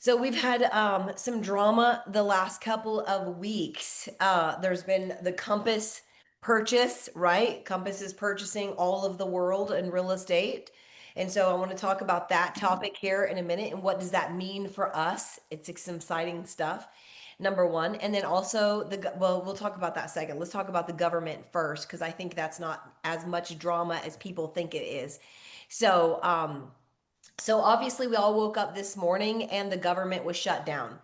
So we've had some drama the last couple of weeks. There's been the Compass purchase, right? Compass is purchasing all of the world in real estate. And so I want to talk about that topic here in a minute and what does that mean for us? It's some exciting stuff. Number one. And then also well, we'll talk about that second. Let's talk about the government first, because I think that's not as much drama as people think it is. So, so obviously, we all woke up this morning and the government was shut down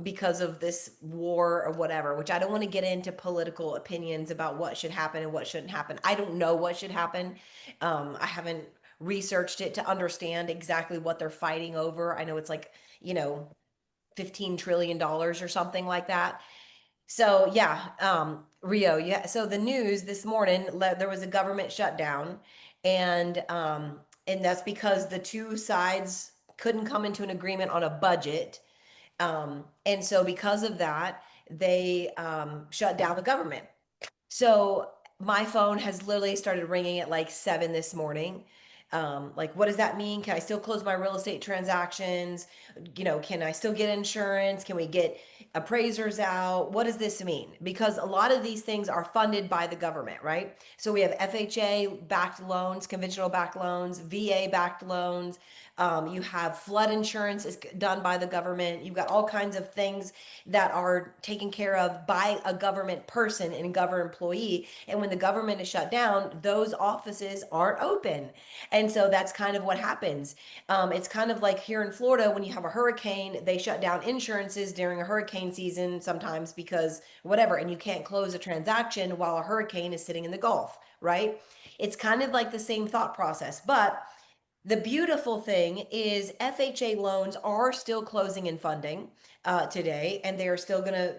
because of this war or whatever, which I don't want to get into political opinions about what should happen and what shouldn't happen. I don't know what should happen. I haven't researched it to understand exactly what they're fighting over. I know it's like, you know, $15 trillion or something like that. So yeah, Rio. Yeah. So the news this morning, there was a government shutdown, and that's because the two sides couldn't come into an agreement on a budget, and so because of that, they shut down the government. So my phone has literally started ringing at like 7 this morning. Like, what does that mean? Can I still close my real estate transactions? Can I still get insurance? Can we get appraisers out? What does this mean? Because a lot of these things are funded by the government, right? So we have FHA backed loans, conventional backed loans, VA backed loans. You have flood insurance is done by the government. You've got all kinds of things that are taken care of by a government person and government employee. And when the government is shut down, those offices aren't open. And so that's kind of what happens. It's kind of like here in Florida, when you have a hurricane, they shut down insurances during a hurricane season sometimes because whatever, and you can't close a transaction while a hurricane is sitting in the Gulf, right? It's kind of like the same thought process. But the beautiful thing is FHA loans are still closing and funding today, and they are still gonna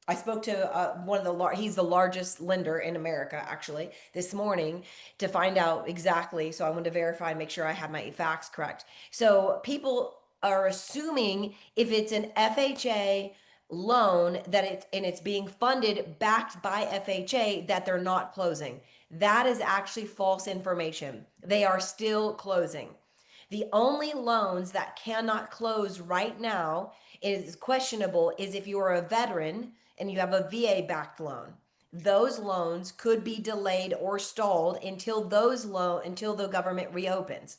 I spoke to one of he's the largest lender in America actually this morning to find out exactly. So I wanted to verify and make sure I had my facts correct. So people are assuming if it's an FHA loan it's being funded backed by FHA that they're not closing. That is actually false information. They are still closing. The only loans that cannot close right now is questionable is if you are a veteran and you have a VA backed loan. Those loans could be delayed or stalled until the government reopens.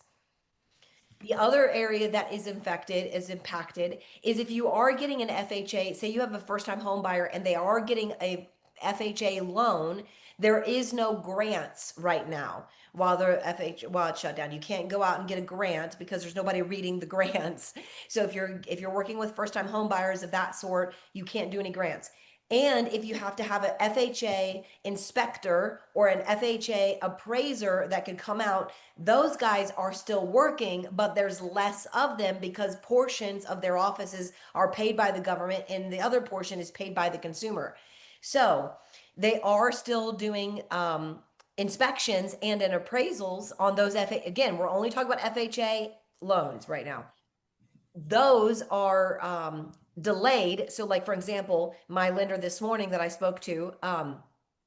The other area that is impacted is if you are getting an FHA, say you have a first time home buyer and they are getting a FHA loan, there is no grants right now while it's shut down. You can't go out and get a grant because there's nobody reading the grants. So if you're working with first time home buyers of that sort, you can't do any grants. And if you have to have an FHA inspector or an FHA appraiser that can come out, those guys are still working, but there's less of them because portions of their offices are paid by the government and the other portion is paid by the consumer. So they are still doing inspections and appraisals on those Again, we're only talking about FHA loans right now. Those are delayed. So, like for example, my lender this morning that I spoke to,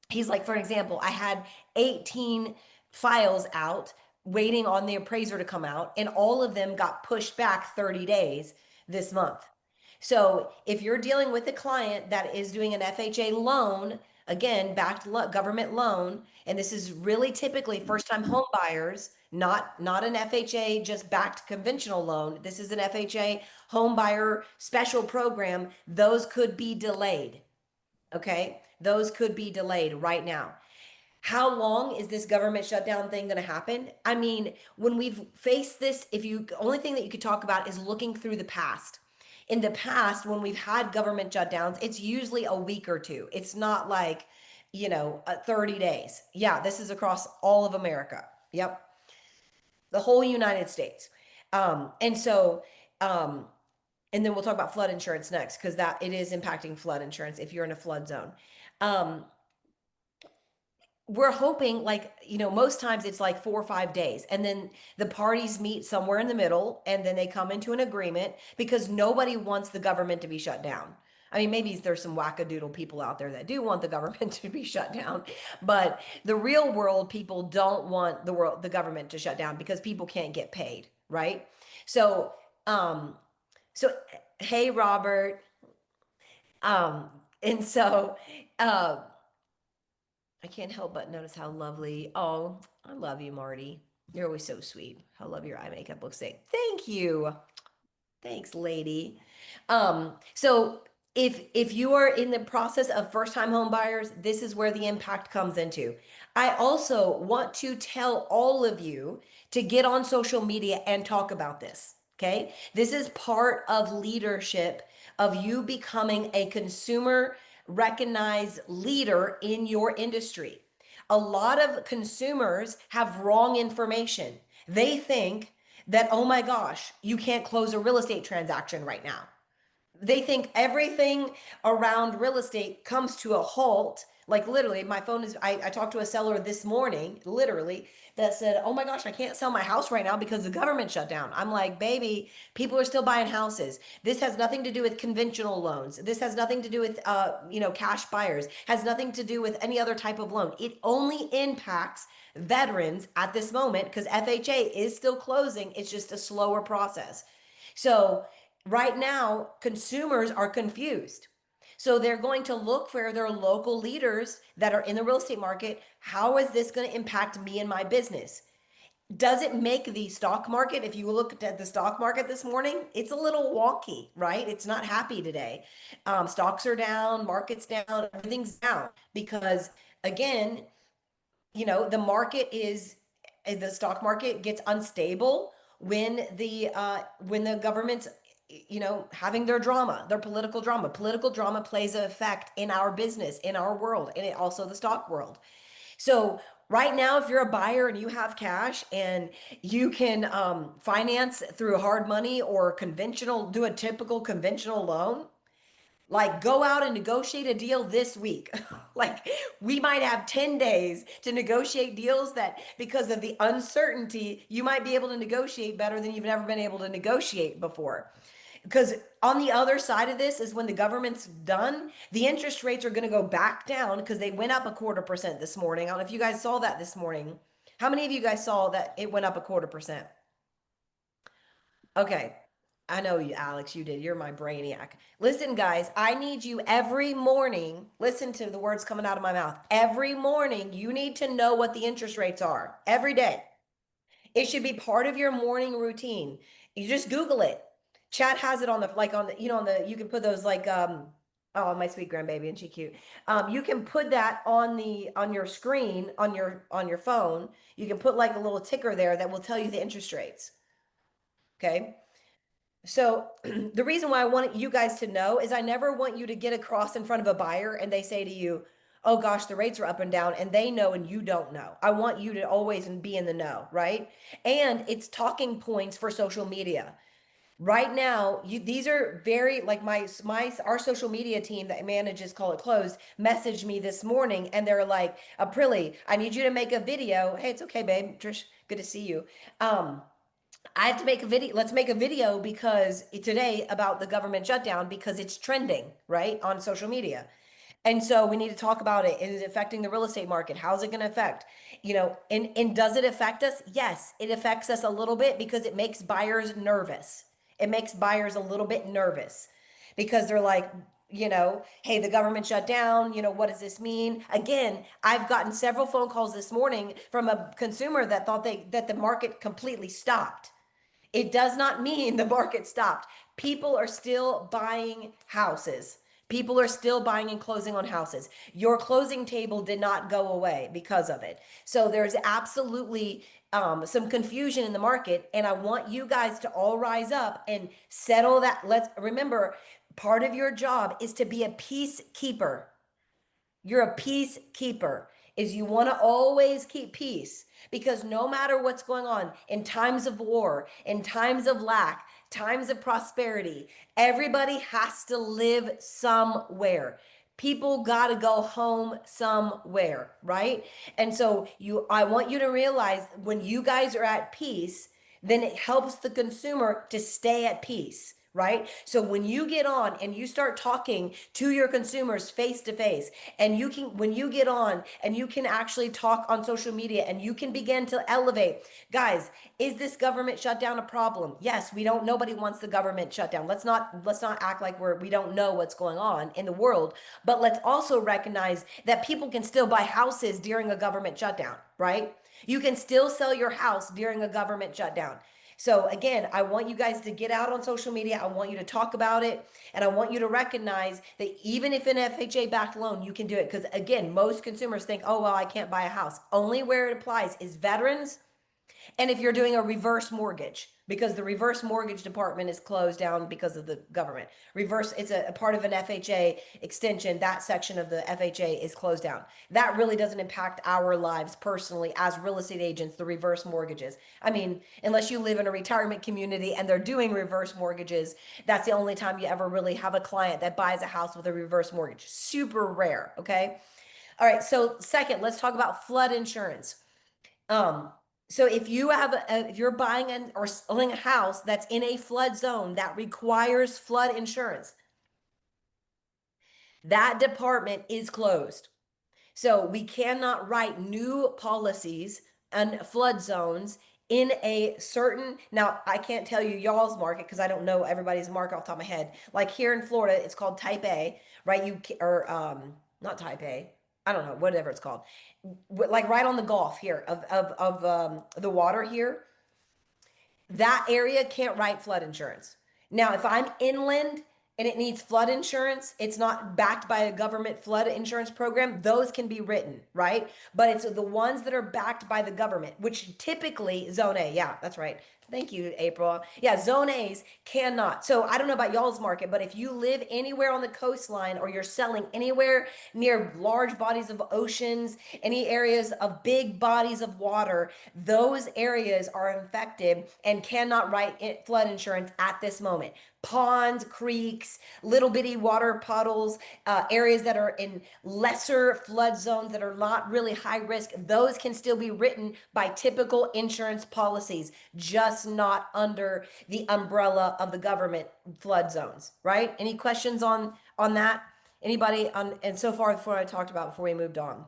he's like, for example, I had 18 files out waiting on the appraiser to come out, and all of them got pushed back 30 days this month. So if you're dealing with a client that is doing an FHA loan, again, government loan, and this is really typically first-time home buyers, not an FHA just backed conventional loan. This is an FHA home buyer special program. Those could be delayed. Okay? Those could be delayed right now. How long is this government shutdown thing going to happen? I mean, when we've faced this, if you only thing that you could talk about is looking through the past. In the past, when we've had government shutdowns, it's usually a week or two. It's not like, 30 days. Yeah, this is across all of America. Yep, the whole United States. And so, um, and then we'll talk about flood insurance next because that it is impacting flood insurance if you're in a flood zone. Um, we're hoping most times it's like 4 or 5 days and then the parties meet somewhere in the middle and then they come into an agreement because nobody wants the government to be shut down. I mean, maybe there's some wackadoodle people out there that do want the government to be shut down, but the real world people don't want the government to shut down because people can't get paid, right? So Um, so hey, Robert. Um, and so uh, I can't help but notice how lovely. Oh, I love you, Marty. You're always so sweet. I love your eye makeup looks like. Thank you. Thanks, lady. So if you are in the process of first-time home buyers, this is where the impact comes into. I also want to tell all of you to get on social media and talk about this. Okay? This is part of leadership of you becoming a consumer recognized leader in your industry. A lot of consumers have wrong information. They think that, oh my gosh, you can't close a real estate transaction right now. They think everything around real estate comes to a halt. Like literally, my phone is, I talked to a seller this morning, literally, that said, oh my gosh, I can't sell my house right now because the government shut down. I'm like, baby, people are still buying houses. This has nothing to do with conventional loans. This has nothing to do with, cash buyers, has nothing to do with any other type of loan. It only impacts veterans at this moment because FHA is still closing. It's just a slower process. So right now, consumers are confused. So they're going to look for their local leaders that are in the real estate market. How is this going to impact me and my business? Does it make the stock market? If you look at the stock market this morning, it's a little wonky, right? It's not happy today. Stocks are down, market's down, everything's down because, again, the market is the stock market gets unstable when the government's having their political drama plays an effect in our business, in our world, and also the stock world. So right now, if you're a buyer and you have cash and you can finance through hard money or do a typical conventional loan, like, go out and negotiate a deal this week. Like, we might have 10 days to negotiate deals that, because of the uncertainty, you might be able to negotiate better than you've ever been able to negotiate before. Because on the other side of this is when the government's done, the interest rates are going to go back down because they went up 0.25% this morning. I don't know if you guys saw that this morning. How many of you guys saw that it went up 0.25%? Okay. I know you, Alex, you did. You're my brainiac. Listen, guys, I need you every morning. Listen to the words coming out of my mouth. Every morning, you need to know what the interest rates are every day. It should be part of your morning routine. You just Google it. Chat has it on the, like, on the, you can put those, like, oh, my sweet grandbaby, and she cute. You can put that on your screen, on your phone. You can put like a little ticker there that will tell you the interest rates. Okay. So the reason why I want you guys to know is I never want you to get across in front of a buyer and they say to you, oh gosh, the rates are up and down, and they know and you don't know. I want you to always be in the know, right? And it's talking points for social media. Right now, these are very, like, our social media team that manages Call It Closed messaged me this morning and they're like, Aprile, I need you to make a video. Hey, it's okay, babe. Trish, good to see you. I have to make a video. Let's make a video because today about the government shutdown because it's trending, right, on social media. And so we need to talk about it. Is it affecting the real estate market? How's it going to affect? And does it affect us? Yes, it affects us a little bit because it makes buyers nervous. It makes buyers a little bit nervous because they're like, hey, the government shut down. What does this mean? Again, I've gotten several phone calls this morning from a consumer that thought that the market completely stopped. It does not mean the market stopped. People are still buying houses. People are still buying and closing on houses. Your closing table did not go away because of it. So there's absolutely some confusion in the market. And I want you guys to all rise up and settle that. Let's remember, part of your job is to be a peacekeeper. You're a peacekeeper. Is you want to always keep peace because no matter what's going on in times of war, in times of lack, times of prosperity, everybody has to live somewhere. People got to go home somewhere, right? And so I want you to realize when you guys are at peace, then it helps the consumer to stay at peace, right? So when you get on and you start talking to your consumers face to face, and you can, when you get on and you can actually talk on social media and you can begin to elevate, guys, is this government shutdown a problem? Yes, we don't, nobody wants the government shutdown. Let's not act like we don't know what's going on in the world, but let's also recognize that people can still buy houses during a government shutdown, right? You can still sell your house during a government shutdown. So again, I want you guys to get out on social media. I want you to talk about it. And I want you to recognize that even if an FHA backed loan, you can do it. Because again, most consumers think, oh, well, I can't buy a house. Only where it applies is veterans, and if you're doing a reverse mortgage, because the reverse mortgage department is closed down because of the government. Reverse, it's a part of an FHA extension. That section of the FHA is closed down. That really doesn't impact our lives personally as real estate agents, the reverse mortgages. I mean, unless you live in a retirement community and they're doing reverse mortgages, that's the only time you ever really have a client that buys a house with a reverse mortgage. Super rare, okay? All right, so second, let's talk about flood insurance. Um, so if you're buying or selling a house that's in a flood zone that requires flood insurance, that department is closed. So we cannot write new policies and flood zones in a certain, now I can't tell you y'all's market because I don't know everybody's market off the top of my head. Like here in Florida, it's called type A, right? Or not type A. I don't know, whatever it's called. Like right on the Gulf here of the water here, that area can't write flood insurance. Now, if I'm inland and it needs flood insurance, it's not backed by a government flood insurance program, those can be written, right? But it's the ones that are backed by the government, which typically zone A, yeah, that's right. Thank you, April. Yeah, zone A's cannot. So I don't know about y'all's market, but if you live anywhere on the coastline or you're selling anywhere near large bodies of oceans, any areas of big bodies of water, those areas are infected and cannot write flood insurance at this moment. Ponds, creeks, little bitty water puddles, areas that are in lesser flood zones that are not really high risk, those can still be written by typical insurance policies, just not under the umbrella of the government flood zones, right? Any questions on that? Anybody on, and so far before I talked about before we moved on?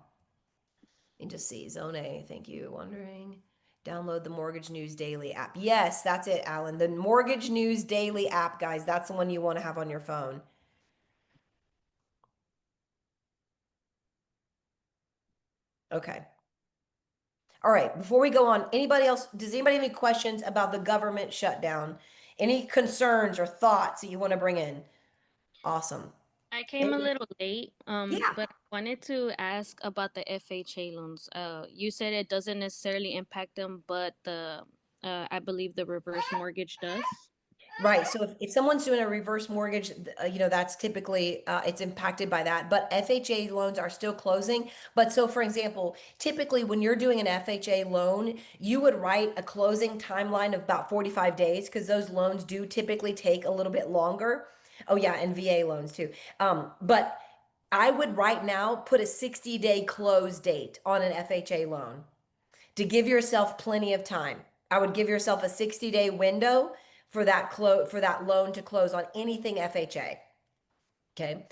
And just see zone A. Thank you. Wondering. Download the Mortgage News Daily app. Yes, that's it, Alan. The Mortgage News Daily app, guys. That's the one you want to have on your phone. Okay. All right. Before we go on, anybody else, does anybody have any questions about the government shutdown? Any concerns or thoughts that you want to bring in? Awesome. I came a Any- little late, Yeah. but I wanted to ask about the FHA loans. You said it doesn't necessarily impact them, but I believe the reverse mortgage does. Right. So if someone's doing a reverse mortgage, that's typically it's impacted by that. But FHA loans are still closing. But so, for example, typically when you're doing an FHA loan, you would write a closing timeline of about 45 days because those loans do typically take a little bit longer. Oh yeah, and VA loans too. But I would right now put a 60-day close date on an FHA loan to give yourself plenty of time. I would give yourself a 60-day window for that loan to close on anything FHA. Okay.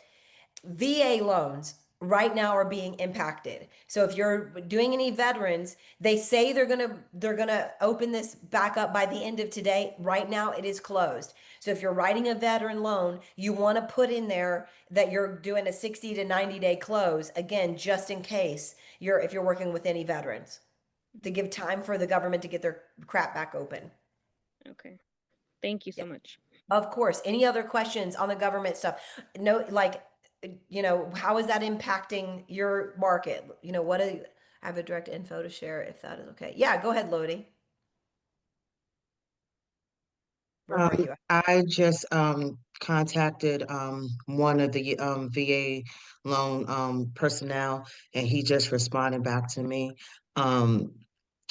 VA loans right now are being impacted. So if you're doing any veterans, they say they're going to open this back up by the end of today. Right now it is closed. So if you're writing a veteran loan, you want to put in there that you're doing a 60 to 90-day close, again, just in case if you're working with any veterans, to give time for the government to get their crap back open. Okay. Thank you Yeah, so much. of course. Any other questions on the government stuff? No, like, how is that impacting your market? I have a direct info to share if that is okay. Yeah, go ahead, Lodi. Where were you at? I just contacted one of the VA loan personnel, and he just responded back to me. Um,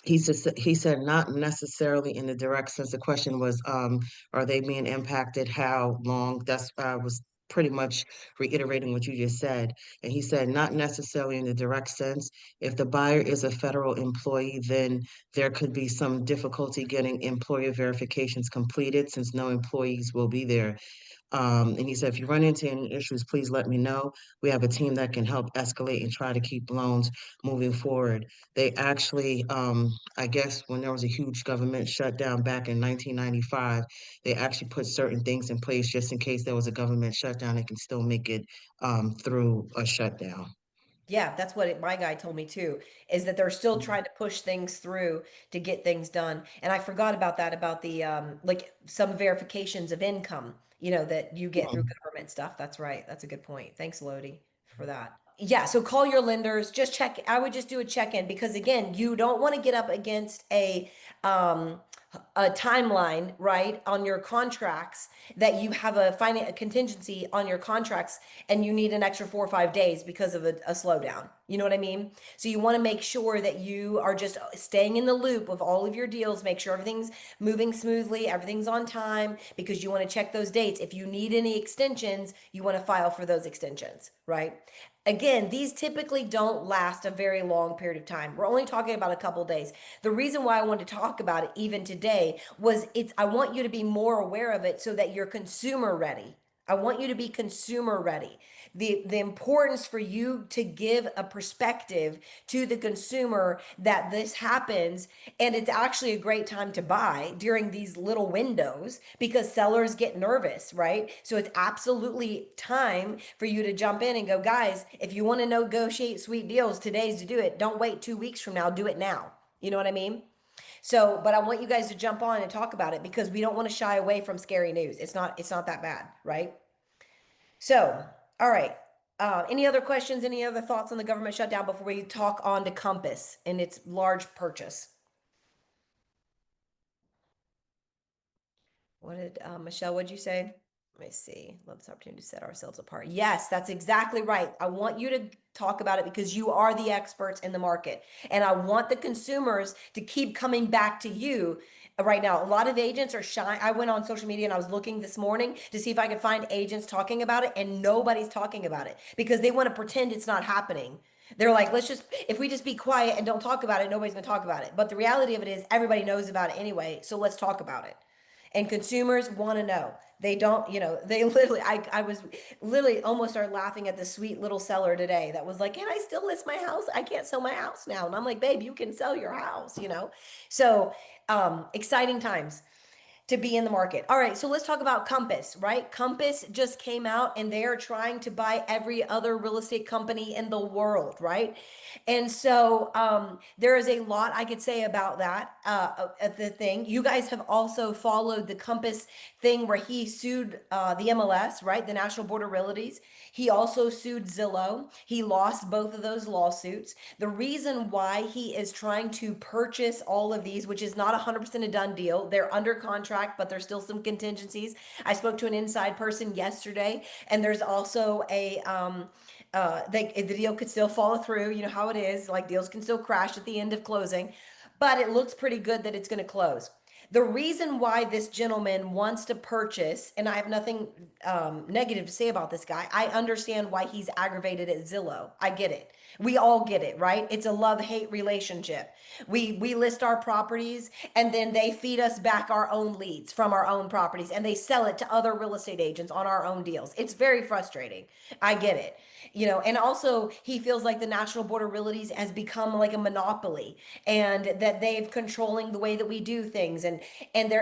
he said not necessarily in the direct sense. The question was, are they being impacted? How long? That's was pretty much reiterating what you just said. And he said, not necessarily in the direct sense. If the buyer is a federal employee, then there could be some difficulty getting employer verifications completed since no employees will be there. And he said, if you run into any issues, please let me know. We have a team that can help escalate and try to keep loans moving forward. They actually, I guess, when there was a huge government shutdown back in 1995, they actually put certain things in place just in case there was a government shutdown. They can still make it through a shutdown. Yeah, that's what my guy told me too, is that they're still Mhm. trying to push things through to get things done. And I forgot about that, about the like some verifications of income, that you get through government stuff. That's right. That's a good point. Thanks, Lodi, for that. Yeah, so call your lenders, just check. I would just do a check-in because again, you don't want to get up against um a timeline, right, on your contracts that you have a contingency on your contracts and you need an extra 4 or 5 days because of a slowdown. You know what I mean? So you want to make sure that you are just staying in the loop of all of your deals, make sure everything's moving smoothly, everything's on time, because you want to check those dates. If you need any extensions, you want to file for those extensions, right? Again, these typically don't last a very long period of time. We're only talking about a couple days. The reason why I wanted to talk about it even today was I want you to be more aware of it so that you're consumer ready. I want you to be consumer ready. The importance for you to give a perspective to the consumer that this happens and it's actually a great time to buy during these little windows because sellers get nervous, right? So it's absolutely time for you to jump in and go, guys, if you want to negotiate sweet deals, today's to do it. Don't wait 2 weeks from now, do it now. You know what I mean? So, but I want you guys to jump on and talk about it because we don't want to shy away from scary news. It's not that bad, right? So, all right. Any other questions? Any other thoughts on the government shutdown before we talk on to Compass and its large purchase? What did Michelle? What'd you say? Let me see. Love this opportunity to set ourselves apart. Yes, that's exactly right. I want you to talk about it because you are the experts in the market, and I want the consumers to keep coming back to you. Right now, a lot of agents are shy. I went on social media and I was looking this morning to see if I could find agents talking about it, and nobody's talking about it because they want to pretend it's not happening. They're like, if we just be quiet and don't talk about it, nobody's gonna talk about it. But the reality of it is, everybody knows about it anyway, so let's talk about it. And consumers want to know. They don't, they literally, I was literally almost started laughing at this sweet little seller today that was like, can I still list my house? I can't sell my house now. And I'm like, babe, you can sell your house. So exciting times to be in the market. All right, so let's talk about Compass, right? Compass just came out and they are trying to buy every other real estate company in the world, right? And so there is a lot I could say about that. The thing you guys have also followed the Compass thing where he sued the MLS, right? The National Board of Realties. He also sued Zillow. He lost both of those lawsuits. The reason why he is trying to purchase all of these, which is not 100% a done deal, they're under contract, but there's still some contingencies. I spoke to an inside person yesterday, and there's also the deal could still follow through. You know how it is, like deals can still crash at the end of closing, but it looks pretty good that it's going to close. The reason why this gentleman wants to purchase, and I have nothing negative to say about this guy, I understand why he's aggravated at Zillow. I get it. We all get it, right? It's a love-hate relationship. We list our properties and then they feed us back our own leads from our own properties and they sell it to other real estate agents on our own deals. It's very frustrating. I get it. And also he feels like the National Board of Realties has become like a monopoly and that they've controlling the way that we do things. And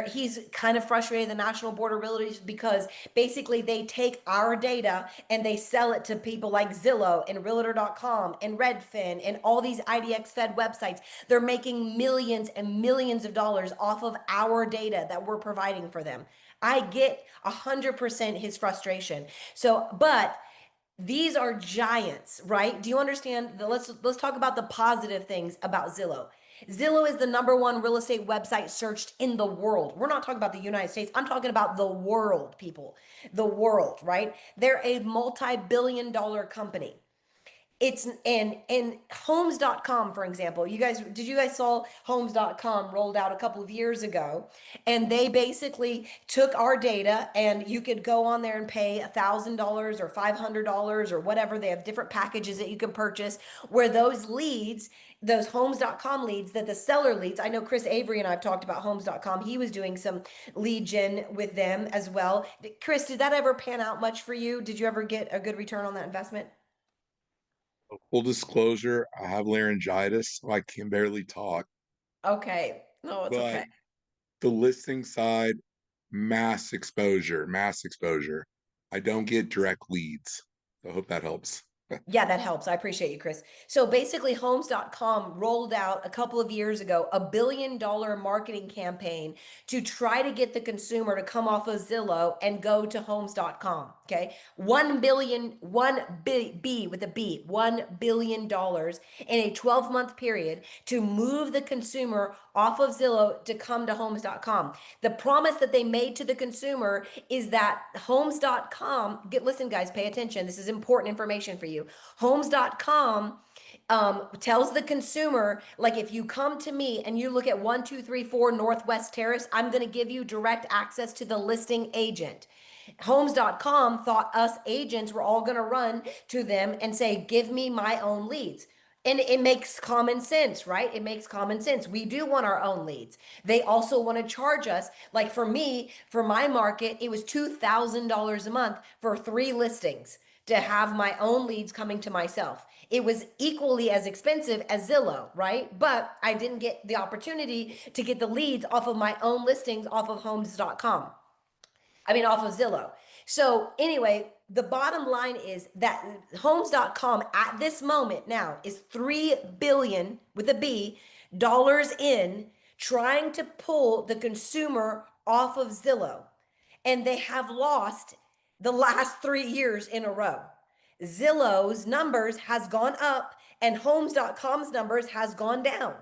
he's kind of frustrated the National Board of Realties because basically they take our data and they sell it to people like Zillow and realtor.com and Redfin and all these IDX Fed websites. They're making millions and millions of dollars off of our data that we're providing for them. I get 100% his frustration. So, but these are giants, right? Do you understand? Let's talk about the positive things about Zillow. Zillow is the number one real estate website searched in the world. We're not talking about the United States. I'm talking about the world, people. The world, right? They're a multi-billion-dollar company. It's and homes.com, for example. You guys saw homes.com rolled out a couple of years ago, and they basically took our data, and you could go on there and pay $1,000 or $500 or whatever. They have different packages that you can purchase where those leads, those homes.com leads, that the seller leads. I know Chris Avery and I've talked about homes.com. He was doing some lead gen with them as well. Chris, did that ever pan out much for you? Did you ever get a good return on that investment? Full disclosure, I have laryngitis, so I can barely talk. Okay. No, it's okay. But the listing side, mass exposure, mass exposure. I don't get direct leads. So I hope that helps. Yeah, that helps. I appreciate you, Chris. So basically, homes.com rolled out a couple of years ago $1 billion marketing campaign to try to get the consumer to come off of Zillow and go to homes.com. Okay. 1 billion, B with a B, $1 billion in a 12-month period to move the consumer off of Zillow to come to homes.com. The promise that they made to the consumer is that homes.com, listen, guys, pay attention. This is important information for you. Homes.com tells the consumer, like, if you come to me and you look at 1234 Northwest Terrace, I'm going to give you direct access to the listing agent. Homes.com thought us agents were all going to run to them and say, give me my own leads. And it makes common sense, right? It makes common sense. We do want our own leads. They also want to charge us. Like for me, for my market, it was $2,000 a month for 3 listings to have my own leads coming to myself. It was equally as expensive as Zillow, right? But I didn't get the opportunity to get the leads off of my own listings off of homes.com. I mean, off of Zillow. So, anyway, the bottom line is that homes.com at this moment now is 3 billion with a B dollars in trying to pull the consumer off of Zillow. And they have lost the last 3 years in a row. Zillow's numbers has gone up and homes.com's numbers has gone down.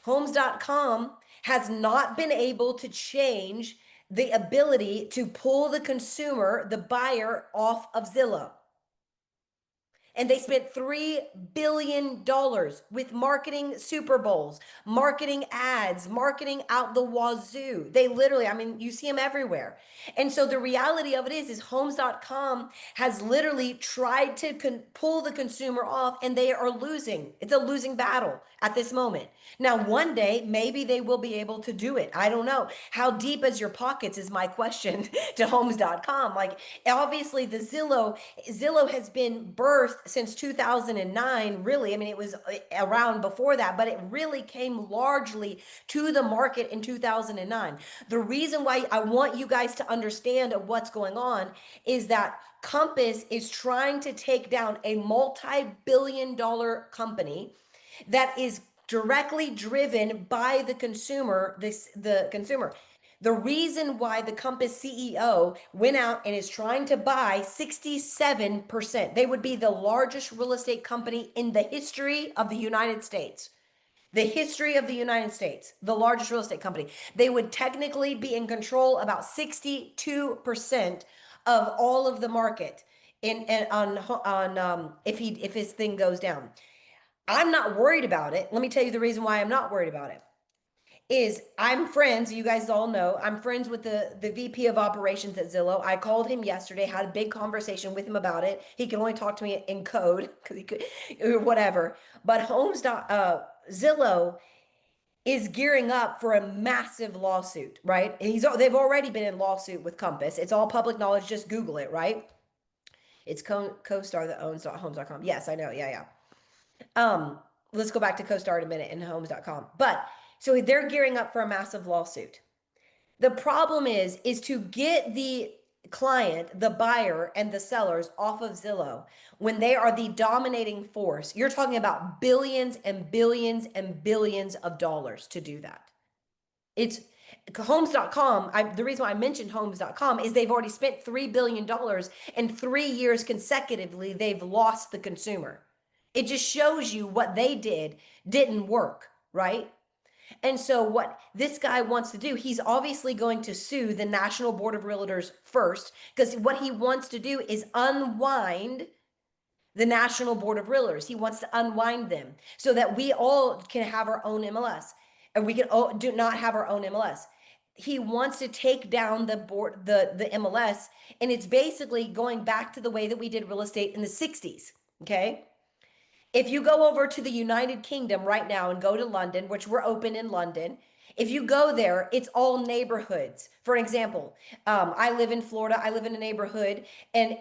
Homes.com has not been able to change the ability to pull the consumer, the buyer, off of Zillow. And they spent $3 billion with marketing Super Bowls, marketing ads, marketing out the wazoo. They literally, I mean, you see them everywhere. And so the reality of it is homes.com has literally tried to pull the consumer off, and they are losing. It's a losing battle at this moment. Now, one day, maybe they will be able to do it. I don't know. How deep is your pockets is my question to homes.com. Like, obviously, the Zillow has been birthed since 2009, really. I mean, it was around before that, but it really came largely to the market in 2009. The reason why I want you guys to understand what's going on is that Compass is trying to take down a multi-billion-dollar company that is directly driven by the consumer, the consumer. The reason why the Compass CEO went out and is trying to buy 67%, they would be the largest real estate company in the history of the United States. The history of the United States, the largest real estate company. They would technically be in control about 62% of all of the market if his thing goes down. I'm not worried about it. Let me tell you the reason why I'm not worried about it is I'm friends, you guys all know, I'm friends with the VP of operations at Zillow. I called him yesterday, had a big conversation with him about it. He can only talk to me in code because he could, or whatever. But Zillow is gearing up for a massive lawsuit, right? They've already been in lawsuit with Compass. It's all public knowledge. Just Google it, right? It's CoStar that owns homes.com. Yes, I know. Yeah, yeah. Let's go back to CoStar in a minute and homes.com. But so they're gearing up for a massive lawsuit. The problem is to get the client, the buyer, and the sellers off of Zillow when they are the dominating force. You're talking about billions and billions and billions of dollars to do that. It's homes.com. The reason why I mentioned homes.com is they've already spent $3 billion and 3 years consecutively, they've lost the consumer. It just shows you what they didn't work, right? And so what this guy wants to do, he's obviously going to sue the National Board of Realtors first, because what he wants to do is unwind the National Board of Realtors. He wants to unwind them so that we all can have our own MLS, and we can do not have our own MLS. He wants to take down the board, the MLS, and it's basically going back to the way that we did real estate in the 60s. Okay. If you go over to the United Kingdom right now and go to London, which we're open in London, if you go there, it's all neighborhoods. For example, I live in Florida. I live in a neighborhood, and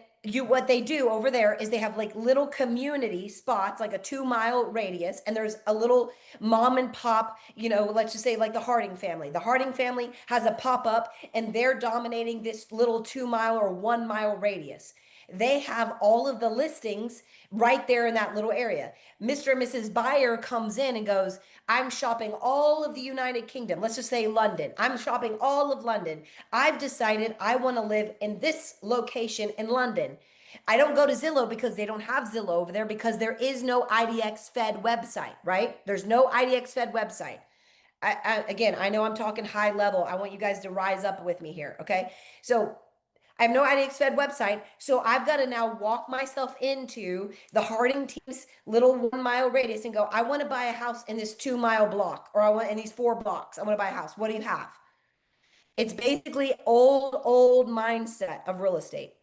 what they do over there is they have like little community spots, like a 2 mile radius, and there's a little mom and pop, let's just say like the Harding family. The Harding family has a pop up, and they're dominating this little 2 mile or 1 mile radius. They have all of the listings right there in that little area. Mr. and Mrs. Buyer comes in and goes, I'm shopping all of the United Kingdom. Let's just say London. I'm shopping all of London. I've decided I want to live in this location in London. I don't go to Zillow because they don't have Zillow over there, because there is no IDX Fed website, right? There's no IDX Fed website. Again, I know I'm talking high level. I want you guys to rise up with me here, okay? So I have no IDX Fed website, so I've got to now walk myself into the Harding team's little 1 mile radius and go, I want to buy a house in this 2 mile block, or I want in these 4 blocks. I want to buy a house. What do you have? It's basically old mindset of real estate.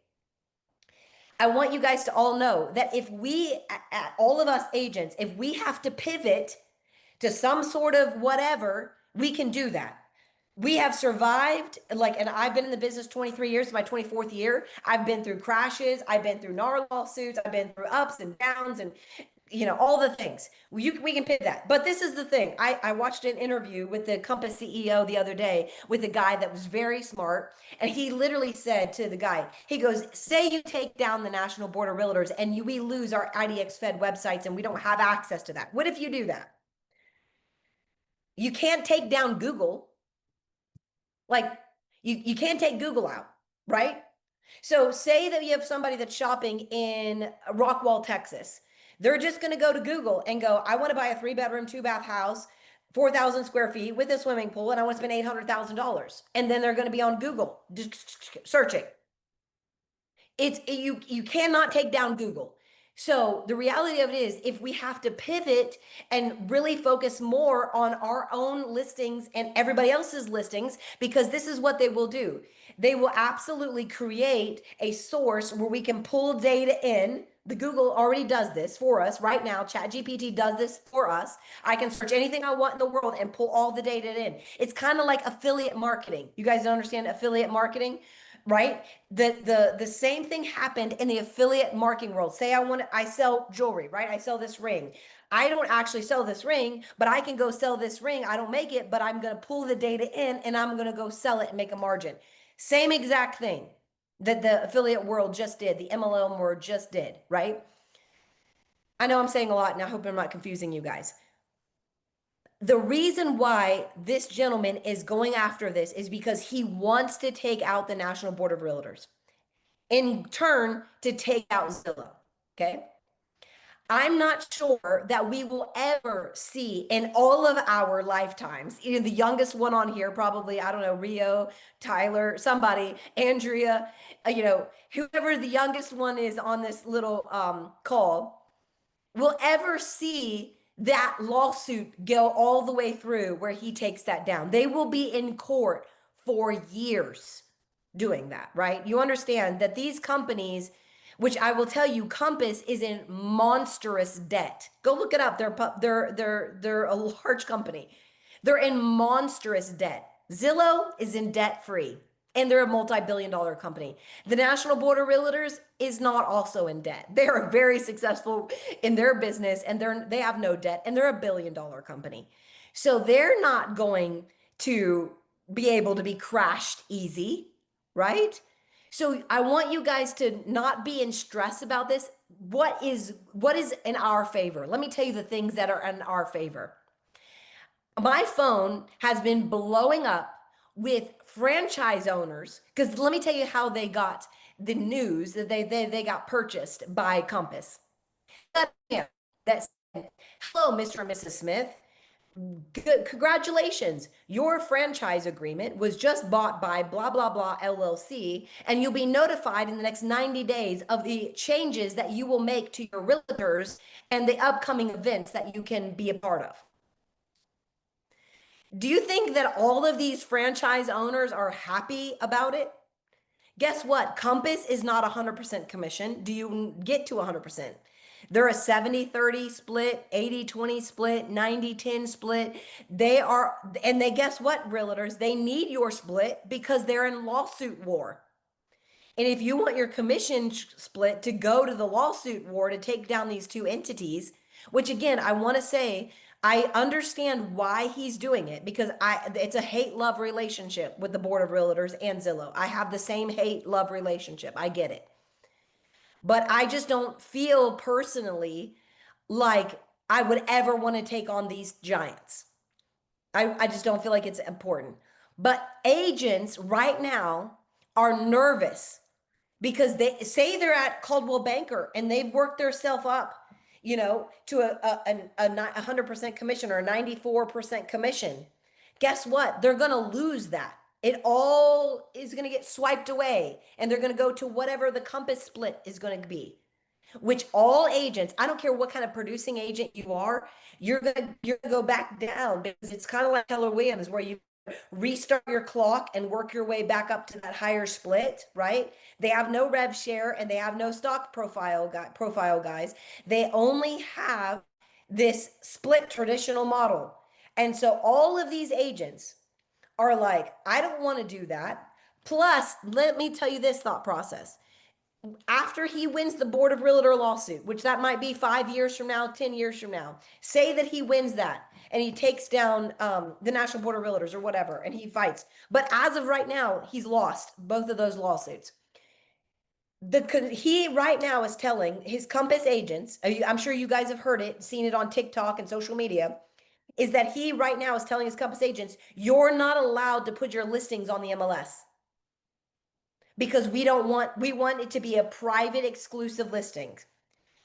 I want you guys to all know that if we, all of us agents, if we have to pivot to some sort of whatever, we can do that. We have survived, and I've been in the business 23 years, my 24th year. I've been through crashes. I've been through NAR lawsuits. I've been through ups and downs and, all the things. We can pick that. But this is the thing. I watched an interview with the Compass CEO the other day with a guy that was very smart. And he literally said to the guy, he goes, say you take down the National Board of Realtors and we lose our IDX Fed websites and we don't have access to that. What if you do that? You can't take down Google. Like you can't take Google out, right? So say that you have somebody that's shopping in Rockwall, Texas. They're just going to go to Google and go, I want to buy a 3-bedroom, 2-bath house, 4,000 square feet with a swimming pool, and I want to spend $800,000. And then they're going to be on Google just searching. You cannot take down Google. So the reality of it is, if we have to pivot and really focus more on our own listings and everybody else's listings, because this is what they will do. They will absolutely create a source where we can pull data in. The Google already does this for us right now. ChatGPT does this for us. I can search anything I want in the world and pull all the data in. It's kind of like affiliate marketing. You guys don't understand affiliate marketing? Right? The same thing happened in the affiliate marketing world. Say I sell jewelry, right? I sell this ring. I don't actually sell this ring, but I can go sell this ring. I don't make it, but I'm going to pull the data in and I'm going to go sell it and make a margin. Same exact thing that the affiliate world just did, the MLM world just did, right? I know I'm saying a lot and I hope I'm not confusing you guys. The reason why this gentleman is going after this is because he wants to take out the National Board of Realtors, in turn to take out Zillow. Okay. I'm not sure that we will ever see in all of our lifetimes, the youngest one on here, probably, I don't know, Rio, Tyler, somebody, Andrea, whoever the youngest one is on this little call, will ever see that lawsuit go all the way through where he takes that down. They will be in court for years doing that, right? You understand that these companies, which I will tell you, Compass is in monstrous debt. Go look it up. They're a large company. They're in monstrous debt. Zillow is in debt free, and they're a multi-billion-dollar company. The National Board of Realtors is not also in debt. They are very successful in their business, and they have no debt, and they're a billion-dollar company. So they're not going to be able to be crashed easy, right? So I want you guys to not be in stress about this. What is in our favor? Let me tell you the things that are in our favor. My phone has been blowing up with franchise owners, because let me tell you how they got the news that they got purchased by Compass. That said, hello, Mr. and Mrs. Smith. Good, congratulations. Your franchise agreement was just bought by blah, blah, blah LLC, and you'll be notified in the next 90 days of the changes that you will make to your realtors and the upcoming events that you can be a part of. Do you think that all of these franchise owners are happy about it? Guess what? Compass is not 100% commission. Do you get to 100%? They're a 70-30 split, 80-20 split, 90-10 split. They are, and they guess what, realtors? They need your split because they're in lawsuit war. And if you want your commission split to go to the lawsuit war to take down these two entities, which again, I want to say, I understand why he's doing it because it's a hate-love relationship with the Board of Realtors and Zillow. I have the same hate-love relationship. I get it. But I just don't feel personally like I would ever want to take on these giants. I just don't feel like it's important. But agents right now are nervous because they say they're at Coldwell Banker and they've worked themselves up, to a 100% commission or a 94% commission. Guess what? They're going to lose that. It all is going to get swiped away and they're going to go to whatever the Compass split is going to be, which all agents, I don't care what kind of producing agent you are, you're going to go back down because it's kind of like Keller Williams where you restart your clock and work your way back up to that higher split, right? They have no rev share and they have no stock profile guys. They only have this split traditional model. And so all of these agents are like, I don't want to do that. Plus, let me tell you this thought process. After he wins the Board of Realtor lawsuit, which that might be 5 years from now, 10 years from now, say that he wins that and he takes down the National Board of Realtors or whatever, and he fights. But as of right now, he's lost both of those lawsuits. He right now is telling his Compass agents, I'm sure you guys have heard it, seen it on TikTok and social media, is that he right now is telling his Compass agents, you're not allowed to put your listings on the MLS because we want it to be a private exclusive listing.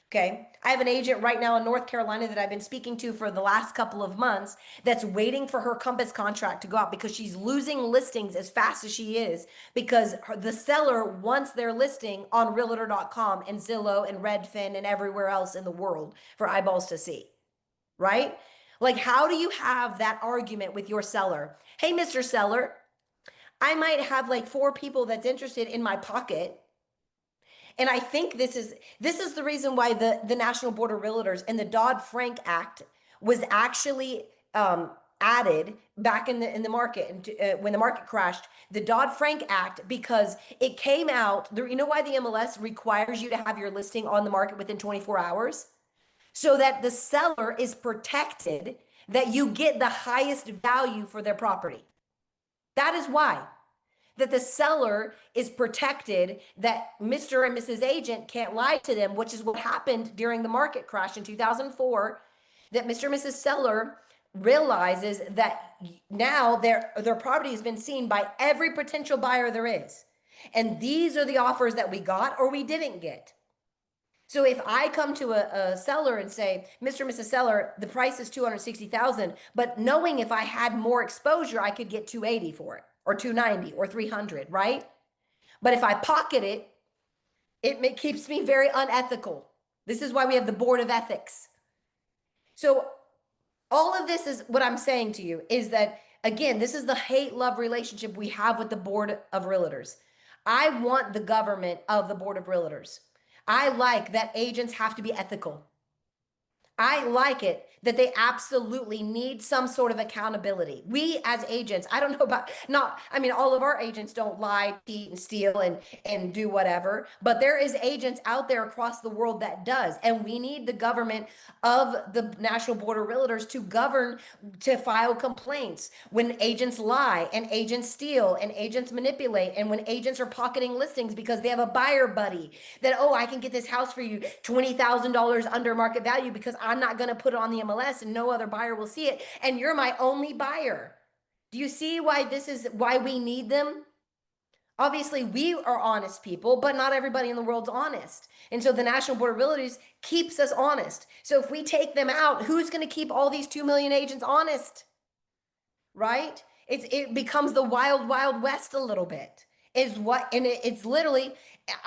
Okay. I have an agent right now in North Carolina that I've been speaking to for the last couple of months that's waiting for her Compass contract to go out because she's losing listings as fast as she is because the seller wants their listing on realtor.com and Zillow and Redfin and everywhere else in the world for eyeballs to see. Right? Like, how do you have that argument with your seller? Hey, Mr. Seller, I might have like 4 people that's interested in my pocket. And I think this is the reason why the National Board of Realtors and the Dodd-Frank Act was actually added back in the market and when the market crashed, the Dodd-Frank Act, because it came out. You know why the MLS requires you to have your listing on the market within 24 hours? So that the seller is protected, that you get the highest value for their property. That is why. That the seller is protected, that Mr. and Mrs. Agent can't lie to them, which is what happened during the market crash in 2004, that Mr. and Mrs. Seller realizes that now their property has been seen by every potential buyer there is. And these are the offers that we got or we didn't get. So if I come to a seller and say, Mr. and Mrs. Seller, the price is $260,000, but knowing if I had more exposure, I could get 280 for it, or 290 or 300, right? But if I pocket it, it keeps me very unethical. This is why we have the Board of Ethics. So all of this is what I'm saying to you is that, again, this is the hate-love relationship we have with the Board of Realtors. I want the government of the Board of Realtors. I like that agents have to be ethical. I like it that they absolutely need some sort of accountability. We as agents, I don't know about all of our agents don't lie, cheat, and steal and do whatever, but there is agents out there across the world that does. And we need the government of the National Board of Realtors to govern, to file complaints when agents lie and agents steal and agents manipulate and when agents are pocketing listings because they have a buyer buddy that, oh, I can get this house for you $20,000 under market value because I'm not going to put it on the MLS and no other buyer will see it. And you're my only buyer. Do you see why why we need them? Obviously, we are honest people, but not everybody in the world's honest. And so the National Board of Realtors keeps us honest. So if we take them out, who's going to keep all these 2 million agents honest? Right? It becomes the wild, wild west a little bit. It's literally,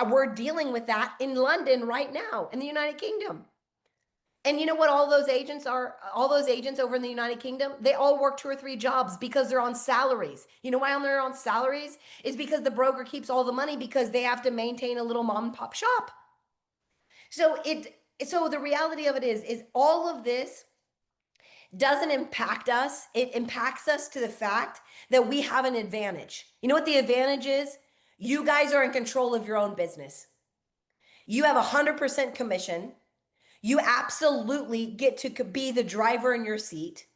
we're dealing with that in London right now, in the United Kingdom. And you know what all those agents are? All those agents over in the United Kingdom, they all work 2 or 3 jobs because they're on salaries. You know why they're on salaries? Is because the broker keeps all the money because they have to maintain a little mom and pop shop. So the reality of it is all of this doesn't impact us. It impacts us to the fact that we have an advantage. You know what the advantage is? You guys are in control of your own business. You have 100% commission. You absolutely get to be the driver in your seat.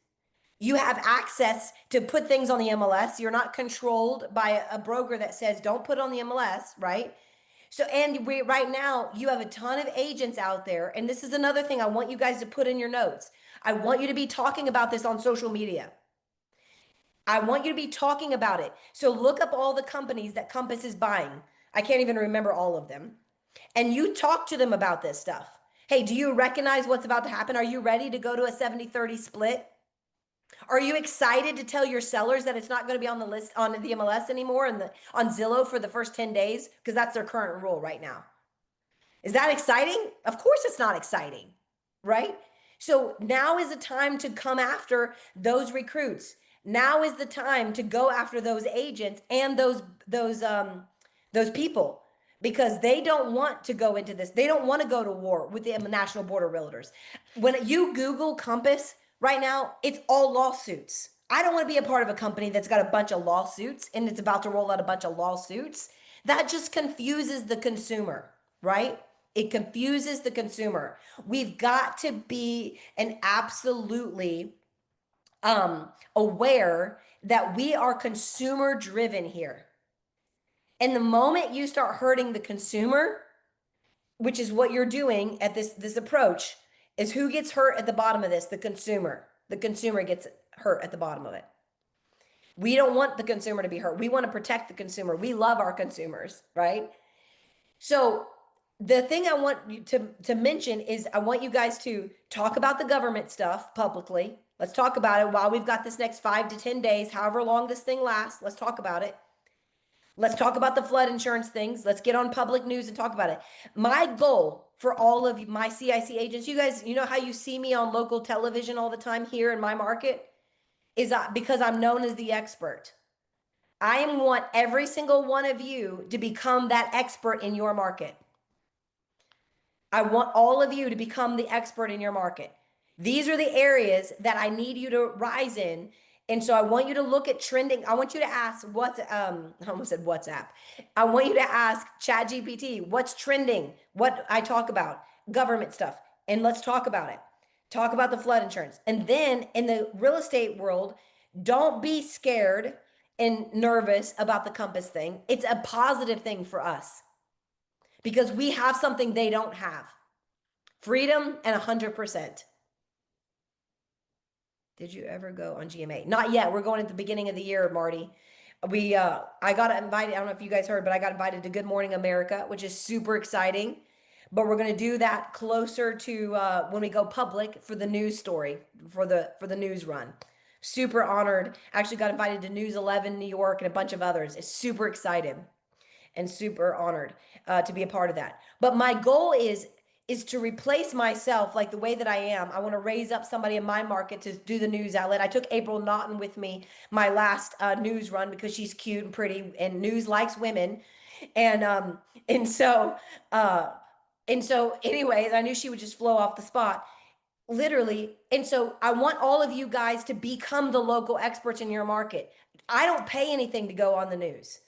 You have access to put things on the MLS. You're not controlled by a broker that says, don't put on the MLS, right? So, and right now, you have a ton of agents out there. And this is another thing I want you guys to put in your notes. I want you to be talking about this on social media. I want you to be talking about it. So look up all the companies that Compass is buying. I can't even remember all of them. And you talk to them about this stuff. Hey, do you recognize what's about to happen? Are you ready to go to a 70-30 split? Are you excited to tell your sellers that it's not going to be on the list on the MLS anymore and on Zillow for the first 10 days? Because that's their current rule right now. Is that exciting? Of course it's not exciting, right? So now is the time to come after those recruits. Now is the time to go after those agents and those people, because they don't want to go into this. They don't want to go to war with the National Board of Realtors. When you Google Compass right now, it's all lawsuits. I don't want to be a part of a company that's got a bunch of lawsuits and it's about to roll out a bunch of lawsuits. That just confuses the consumer, right? It confuses the consumer. We've got to be an absolutely aware that we are consumer driven here. And the moment you start hurting the consumer, which is what you're doing at this approach, is who gets hurt at the bottom of this? The consumer. The consumer gets hurt at the bottom of it. We don't want the consumer to be hurt. We want to protect the consumer. We love our consumers, right? So the thing I want you to mention is I want you guys to talk about the government stuff publicly. Let's talk about it while we've got this next 5 to 10 days, however long this thing lasts. Let's talk about it. Let's talk about the flood insurance things. Let's get on public news and talk about it. My goal for all of my CIC agents, you guys, you know how you see me on local television all the time here in my market? Is because I'm known as the expert. I want every single one of you to become that expert in your market. I want all of you to become the expert in your market. These are the areas that I need you to rise in. And so I want you to look at trending. I want you to ask I almost said WhatsApp. I want you to ask ChatGPT, what's trending? What I talk about, government stuff. And let's talk about it. Talk about the flood insurance. And then in the real estate world, don't be scared and nervous about the Compass thing. It's a positive thing for us because we have something they don't have. Freedom and 100%. Did you ever go on GMA? Not yet. We're going at the beginning of the year, Marty. I got invited. I don't know if you guys heard, but I got invited to Good Morning America, which is super exciting. But we're going to do that closer to when we go public for the news story, for the news run. Super honored. Actually got invited to News 11 New York and a bunch of others. It's super excited and super honored to be a part of that. But my goal is to replace myself like the way that I am. I want to raise up somebody in my market to do the news outlet. I took April Naughton with me my last news run because she's cute and pretty and news likes women. And so anyways, I knew she would just flow off the spot. Literally. And so I want all of you guys to become the local experts in your market. I don't pay anything to go on the news.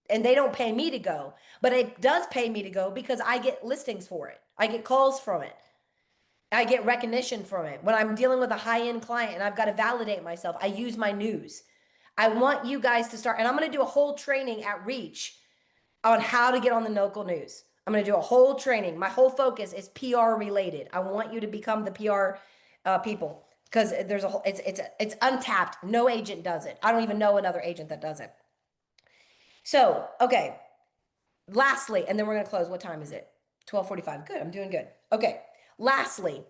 And they don't pay me to go, but it does pay me to go because I get listings for it. I get calls from it. I get recognition from it. When I'm dealing with a high-end client and I've got to validate myself, I use my news. I want you guys to start, and I'm going to do a whole training at Reach on how to get on the local news. I'm going to do a whole training. My whole focus is PR related. I want you to become the PR people because there's it's untapped. No agent does it. I don't even know another agent that does it. So, okay. Lastly, and then we're going to close. What time is it? 12:45. Good. I'm doing good. Okay. Lastly,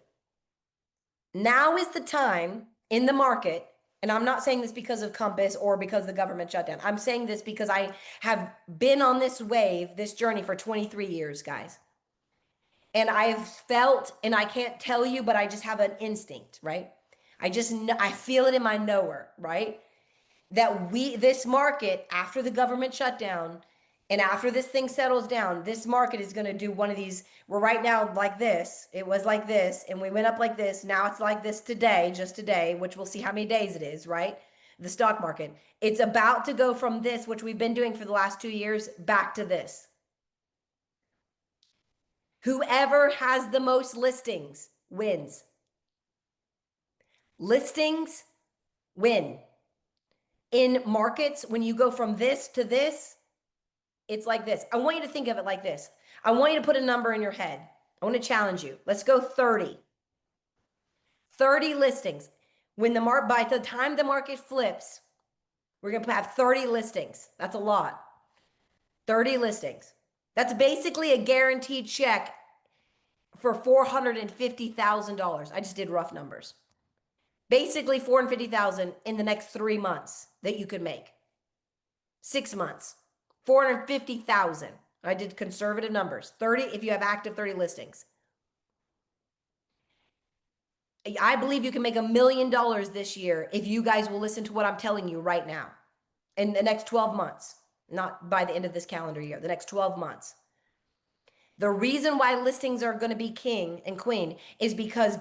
now is the time in the market, and I'm not saying this because of Compass or because the government shutdown. I'm saying this because I have been on this wave, this journey for 23 years, guys. And I've felt, and I can't tell you, but I just have an instinct, right? I just know, I feel it in my knower, right? That this market, after the government shutdown and after this thing settles down, this market is going to do one of these. We're right now like this. It was like this, and we went up like this. Now it's like this today, just today, which we'll see how many days it is, right? The stock market. It's about to go from this, which we've been doing for the last 2 years, back to this. Whoever has the most listings wins. Listings win. In markets, when you go from this to this, it's like this. I want you to think of it like this. I want you to put a number in your head. I want to challenge you. Let's go 30. 30 listings. By the time the market flips, we're going to have 30 listings. That's a lot. 30 listings. That's basically a guaranteed check for $450,000. I just did rough numbers. Basically $450,000 in the next 3 months that you could make. 6 months. 450,000. I did conservative numbers. 30 if you have active 30 listings. I believe you can make $1 million this year if you guys will listen to what I'm telling you right now. In the next 12 months, not by the end of this calendar year, the next 12 months. The reason why listings are going to be king and queen is because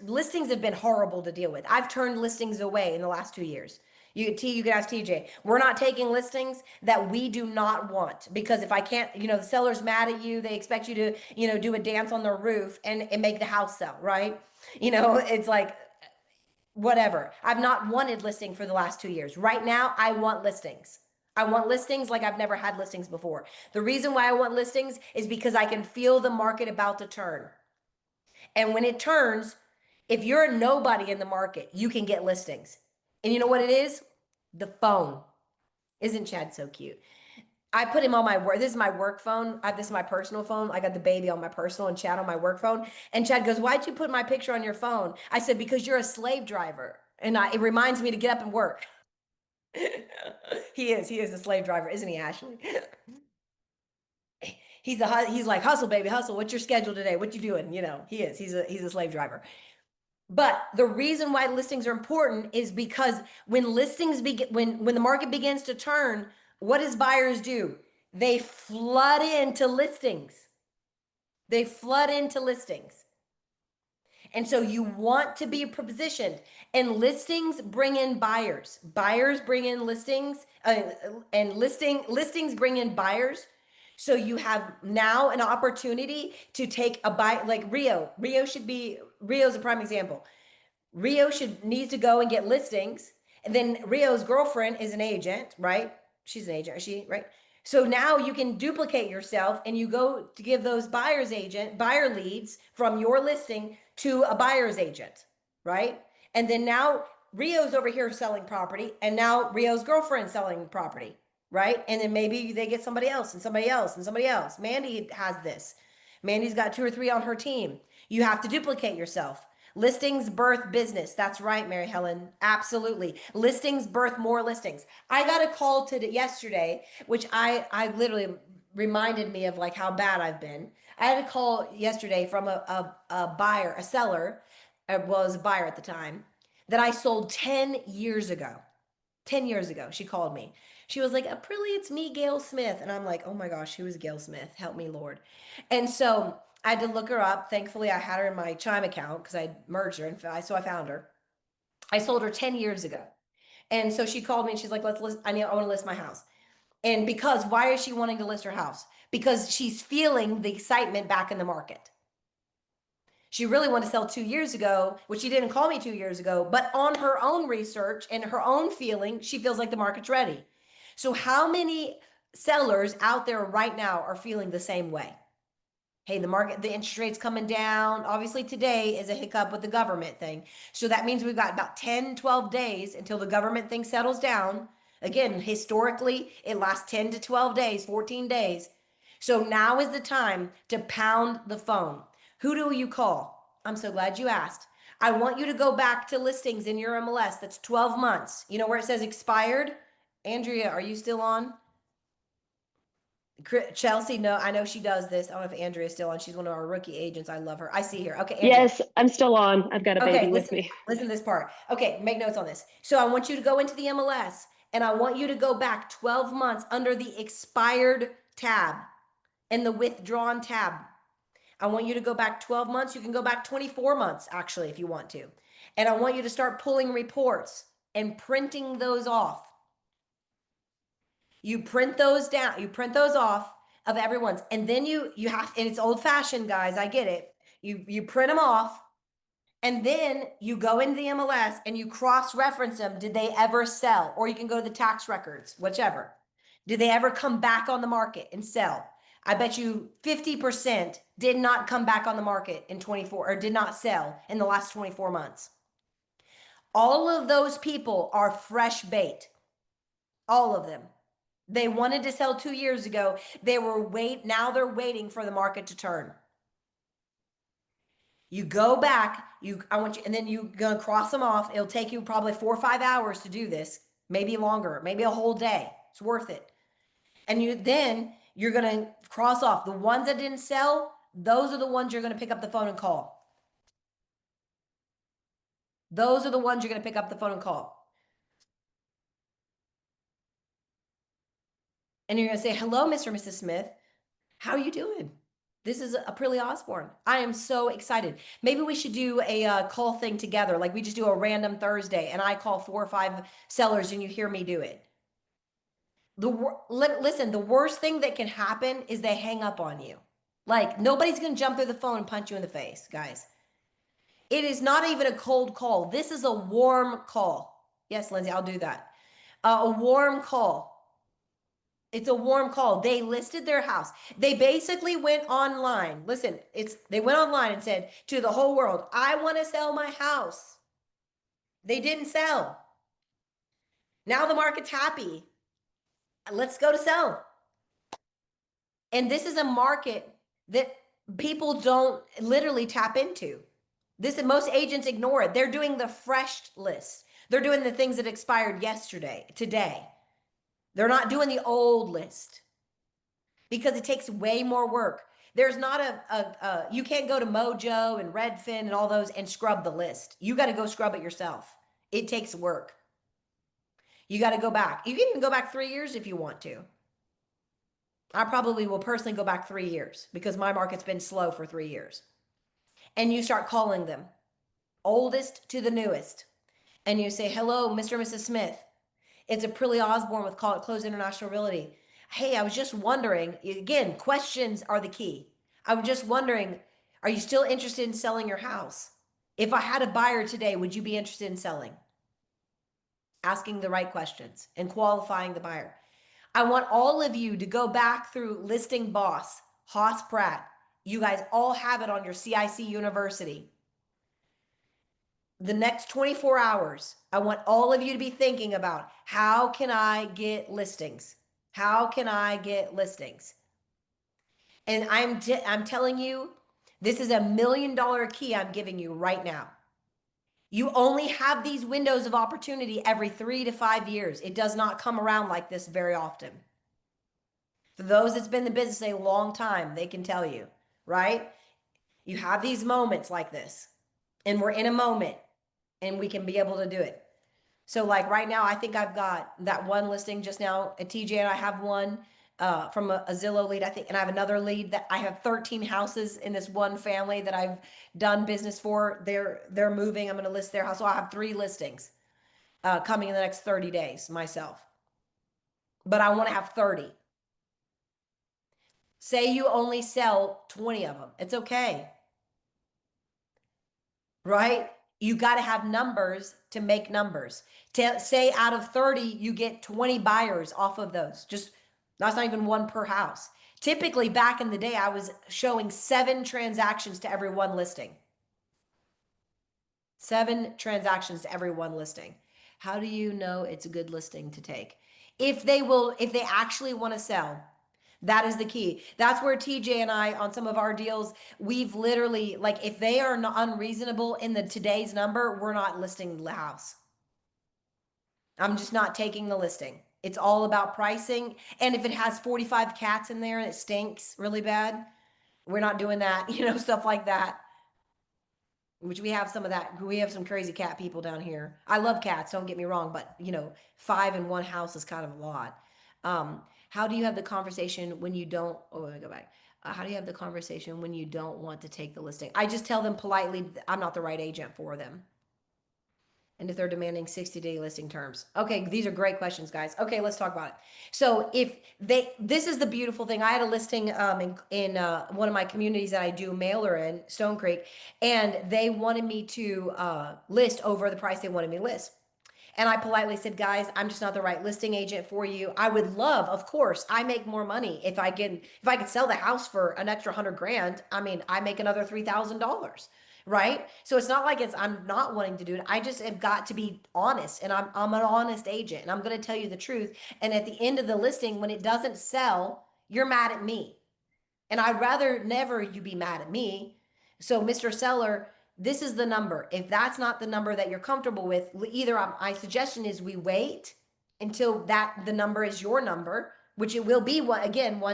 listings have been horrible to deal with. I've turned listings away in the last 2 years. You could ask TJ. We're not taking listings that we do not want, because if I can't, the seller's mad at you. They expect you to, do a dance on their roof and make the house sell, right? It's like, whatever. I've not wanted listing for the last 2 years. Right now, I want listings. I want listings like I've never had listings before. The reason why I want listings is because I can feel the market about to turn. And when it turns, if you're a nobody in the market, you can get listings. And you know what it is? The phone. Isn't Chad so cute? I put him on my work. This is my work phone. This is my personal phone. I got the baby on my personal and Chad on my work phone. And Chad goes, "Why'd you put my picture on your phone?" I said, "Because you're a slave driver. And it reminds me to get up and work." He is a slave driver, isn't he, Ashley? He's like, "Hustle, baby, hustle. What's your schedule today? What you doing?" He is. He's a slave driver. But the reason why listings are important is because when when the market begins to turn, what does buyers do? They flood into listings. They flood into listings. And so you want to be positioned, and listings bring in buyers. Buyers bring in listings, and listings bring in buyers. So you have now an opportunity to take a buy, like Rio. Rio's a prime example. Rio needs to go and get listings. And then Rio's girlfriend is an agent, right? She's an agent, is she, right? So now you can duplicate yourself, and you go to give those buyer leads from your listing to a buyer's agent, right? And then now Rio's over here selling property, and now Rio's girlfriend selling property, right? And then maybe they get somebody else and somebody else and somebody else. Mandy has this. Mandy's got 2 or 3 on her team. You have to duplicate yourself. Listings birth business. That's right, Mary Helen. Absolutely. Listings birth more listings. I got a call yesterday, which I literally reminded me of like how bad I've been. I had a call yesterday from a buyer, a seller, was a buyer at the time, that I sold 10 years ago. 10 years ago, she called me. She was like, "Aprile, it's me, Gail Smith." And I'm like, "Oh my gosh, who is Gail Smith? Help me, Lord." And so I had to look her up. Thankfully, I had her in my Chime account because I merged her, and so I found her. I sold her 10 years ago. And so she called me and she's like, "Let's list. I want to list my house." And why is she wanting to list her house? Because she's feeling the excitement back in the market. She really wanted to sell 2 years ago, which she didn't call me 2 years ago, but on her own research and her own feeling, she feels like the market's ready. So how many sellers out there right now are feeling the same way? Hey, the interest rate's coming down. Obviously today is a hiccup with the government thing. So that means we've got about 10, 12 days until the government thing settles down. Again, historically, it lasts 10 to 12 days, 14 days. So now is the time to pound the phone. Who do you call? I'm so glad you asked. I want you to go back to listings in your MLS that's 12 months. You know where it says expired? Andrea, are you still on? Chelsea, no, I know she does this. I don't know if Andrea's still on. She's one of our rookie agents. I love her. I see her. Okay, Andrea. Yes, I'm still on. I've got a Okay, baby with listen, me. listen to this part. Okay, make notes on this. So I want you to go into the MLS and I want you to go back 12 months under the expired tab and the withdrawn tab. I want you to go back 12 months. You can go back 24 months, actually, if you want to. And I want you to start pulling reports and printing those off. You print those down, you print those off of everyone's. And then you have, and it's old fashioned, guys, I get it. You print them off. And then you go into the MLS and you cross reference them. Did they ever sell? Or you can go to the tax records, whichever. Did they ever come back on the market and sell? I bet you 50% did not come back on the market in 24 or did not sell in the last 24 months. All of those people are fresh bait. All of them. They wanted to sell 2 years ago. Now they're waiting for the market to turn. You go back, I want you, and then you're gonna cross them off. It'll take you probably 4 or 5 hours to do this, maybe longer, maybe a whole day. It's worth it. And you're gonna cross off the ones that didn't sell. Those are the ones you're gonna pick up the phone and call. Those are the ones you're gonna pick up the phone and call. And you're gonna say, "Hello, Mr. and Mrs. Smith. How are you doing? This is Aprile Osborne. I am so excited. Maybe we should do a call thing together. Like we just do a random Thursday and I call 4 or 5 sellers and you hear me do it. Listen, the worst thing that can happen is they hang up on you. Like nobody's going to jump through the phone and punch you in the face, guys. It is not even a cold call. This is a warm call. Yes, Lindsay, I'll do that. A warm call. It's a warm call. They listed their house. They basically went online. Listen, they went online and said to the whole world, I want to sell my house. They didn't sell. Now the market's happy. Let's go to sell. And this is a market that people don't literally tap into. Most agents ignore it. They're doing the fresh list. They're doing the things that expired today. They're not doing the old list. Because it takes way more work. There's not you can't go to Mojo and Redfin and all those and scrub the list. You got to go scrub it yourself. It takes work. You got to go back. You can even go back 3 years if you want to. I probably will personally go back 3 years because my market's been slow for 3 years. And you start calling them, oldest to the newest. And you say, hello, Mr. and Mrs. Smith. It's Aprile Osborne with Call It Close International Realty. Hey, I was just wondering, again, questions are the key. I was just wondering, are you still interested in selling your house? If I had a buyer today, would you be interested in selling? Asking the right questions and qualifying the buyer. I want all of you to go back through Listing Boss, Haas Pratt. You guys all have it on your CIC University. The next 24 hours, I want all of you to be thinking about how can I get listings? How can I get listings? And I'm telling you, this is $1 million key I'm giving you right now. You only have these windows of opportunity every 3 to 5 years. It does not come around like this very often. For those that's been in the business a long time, they can tell you, right? You have these moments like this, and we're in a moment, and we can be able to do it. So like right now, I think I've got that one listing just now at TJ, and I have one from a Zillow lead, I think, and I have another lead that I have 13 houses in this one family that I've done business for. They're moving. I'm going to list their house. So I have 3 listings coming in the next 30 days myself. But I want to have 30. Say you only sell 20 of them. It's okay. Right? You got to have numbers to make numbers. Say out of 30, you get 20 buyers off of those. That's not even one per house. Typically, back in the day, I was showing 7 transactions to every one listing. 7 transactions to every one listing. How do you know it's a good listing to take? If they actually want to sell. That is the key. That's where TJ and I, on some of our deals, we've literally, like, if they are not unreasonable in the today's number, we're not listing the house. I'm just not taking the listing. It's all about pricing. And if it has 45 cats in there and it stinks really bad, we're not doing that, stuff like that. Which we have some of that. We have some crazy cat people down here. I love cats, don't get me wrong, but 5 in one house is kind of a lot. How do you have the conversation when you don't? Oh, let me go back. How do you have the conversation when you don't want to take the listing? I just tell them politely I'm not the right agent for them. And if they're demanding 60-day listing terms. Okay, these are great questions, guys. Okay, let's talk about it. So this is the beautiful thing. I had a listing in one of my communities that I do mailer in, Stone Creek, and they wanted me to list over the price they wanted me to list. And I politely said, guys, I'm just not the right listing agent for you. I would love, of course, I make more money if I could sell the house for an extra 100 grand. I mean, I make another $3,000, right? So it's not like I'm not wanting to do it. I just have got to be honest, and I'm an honest agent, and I'm going to tell you the truth. And at the end of the listing, when it doesn't sell, you're mad at me. And I'd rather never you be mad at me. So, Mr. Seller, this is the number. If that's not the number that you're comfortable with, either my suggestion is we wait until the number is your number, which it will be one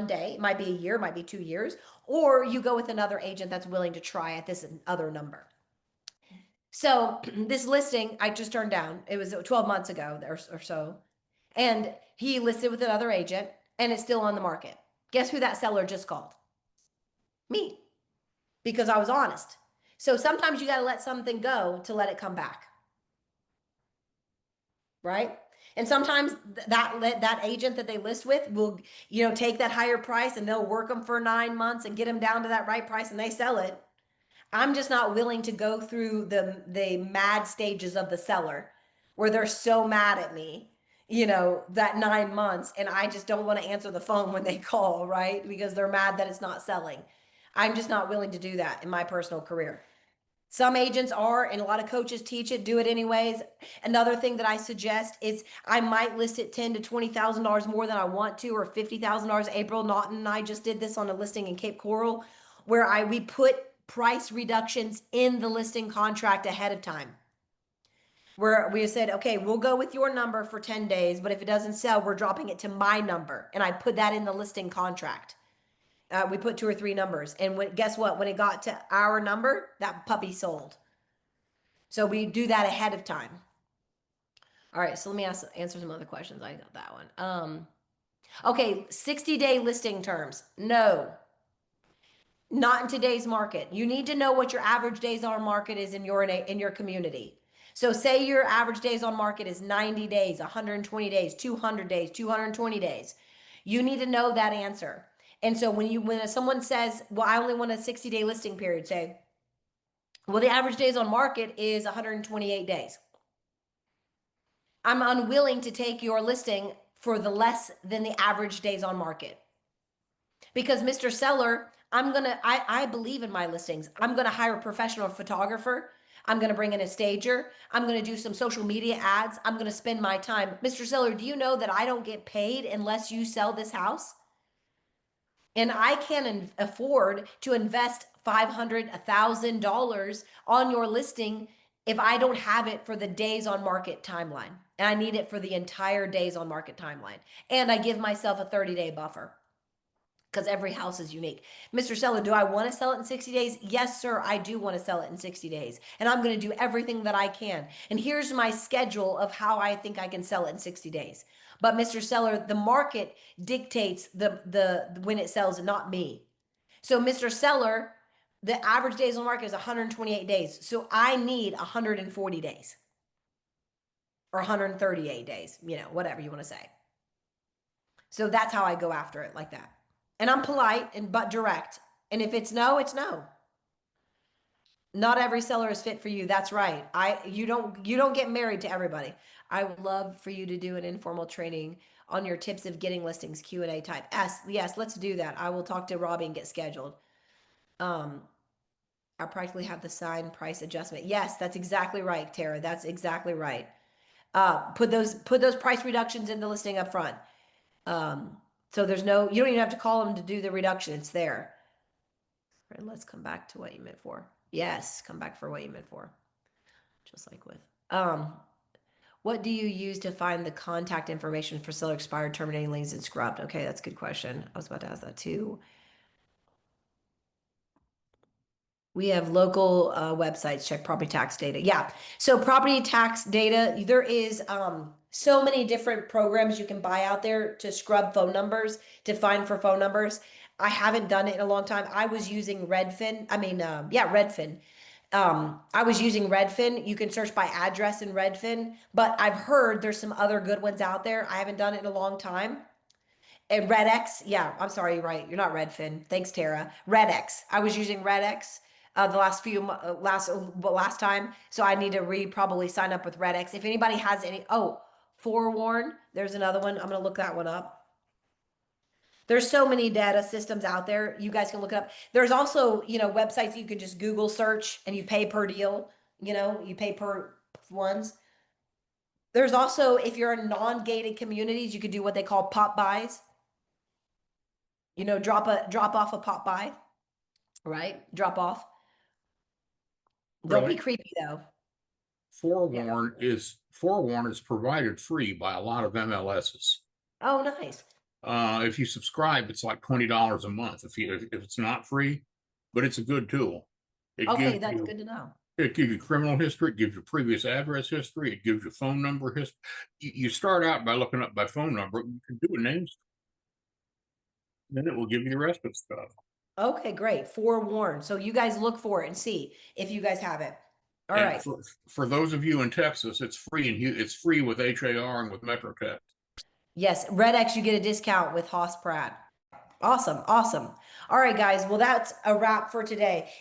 day. It might be a year, it might be 2 years, or you go with another agent that's willing to try at this other number. So this listing I just turned down. It was 12 months ago or so. And he listed with another agent and it's still on the market. Guess who that seller just called? Me, because I was honest. So sometimes you got to let something go to let it come back. Right? And sometimes that agent that they list with will, take that higher price and they'll work them for 9 months and get them down to that right price and they sell it. I'm just not willing to go through the mad stages of the seller where they're so mad at me, that 9 months, and I just don't want to answer the phone when they call, right? Because they're mad that it's not selling. I'm just not willing to do that in my personal career. Some agents are, and a lot of coaches teach it, do it anyways. Another thing that I suggest is I might list it $10,000 to $20,000 more than I want to, or $50,000. April Naughton and I just did this on a listing in Cape Coral, where we put price reductions in the listing contract ahead of time. Where we said, okay, we'll go with your number for 10 days, but if it doesn't sell, we're dropping it to my number. And I put that in the listing contract. We put 2 or 3 numbers. And guess what? When it got to our number, that puppy sold. So we do that ahead of time. All right, so let me answer some other questions. I got that one. Okay, 60-day listing terms. No, not in today's market. You need to know what your average days on market is in your community. So say your average days on market is 90 days, 120 days, 200 days, 220 days. You need to know that answer. And so when someone says, well, I only want a 60-day listing period, say, well, the average days on market is 128 days. I'm unwilling to take your listing for the less than the average days on market. Because Mr. Seller, I believe in my listings. I'm going to hire a professional photographer. I'm going to bring in a stager. I'm going to do some social media ads. I'm going to spend my time. Mr. Seller, do you know that I don't get paid unless you sell this house? And I can't afford to invest $500, $1,000 on your listing if I don't have it for the days on market timeline. And I need it for the entire days on market timeline. And I give myself a 30-day buffer because every house is unique. Mr. Seller, do I want to sell it in 60 days? Yes, sir, I do want to sell it in 60 days. And I'm going to do everything that I can. And here's my schedule of how I think I can sell it in 60 days. But Mr. Seller, the market dictates the when it sells, not me. So Mr. Seller, the average days on market is 128 days. So I need 140 days or 138 days, whatever you want to say. So that's how I go after it, like that. And I'm polite but direct. And if it's no, it's no. Not every seller is fit for you. That's right. You don't get married to everybody. I would love for you to do an informal training on your tips of getting listings, Q&A type. Yes, let's do that. I will talk to Robbie and get scheduled. I practically have the sign price adjustment. Yes, that's exactly right, Tara. That's exactly right. Put those price reductions in the listing up front. So there's no, you don't even have to call them to do the reduction. It's there. And let's come back to what you meant for. Yes, come back for what you meant for. Just like with, what do you use to find the contact information for seller expired, terminating liens, and scrubbed? Okay, that's a good question. I was about to ask that too. We have local websites, check property tax data. Yeah. So property tax data, there is so many different programs you can buy out there to scrub phone numbers, to find for phone numbers. I haven't done it in a long time. I was using Redfin. Redfin. I was using Redfin. You can search by address in Redfin, but I've heard there's some other good ones out there. I haven't done it in a long time. And RedX, yeah, I'm sorry, you're right. You're not Redfin. Thanks, Tara. RedX. I was using RedX the last time, so I need to probably sign up with RedX. If anybody has any, Forewarn. There's another one. I'm gonna look that one up. There's so many data systems out there. You guys can look it up. There's also, websites you can just Google search and you pay per deal. You pay per ones. There's also, if you're in non-gated communities, you could do what they call pop buys. Drop off a pop by, right? Drop off. Don't be Really? creepy though. Forewarn is provided free by a lot of MLSs. Oh, nice. If you subscribe, it's like $20 a month if it's not free, but it's a good tool. Okay, that's good to know. It gives you criminal history, it gives you previous address history, it gives you phone number history. You start out by looking up by phone number, you can do a name, then it will give you the rest of the stuff. Okay, great. Forewarn. So you guys look for it and see if you guess have it. All And right. For those of you in Texas, it's free, and it's free with HAR and with MetroTech. Yes, RedX, you get a discount with Haas Pratt. Awesome, awesome. All right, guys. Well, that's a wrap for today.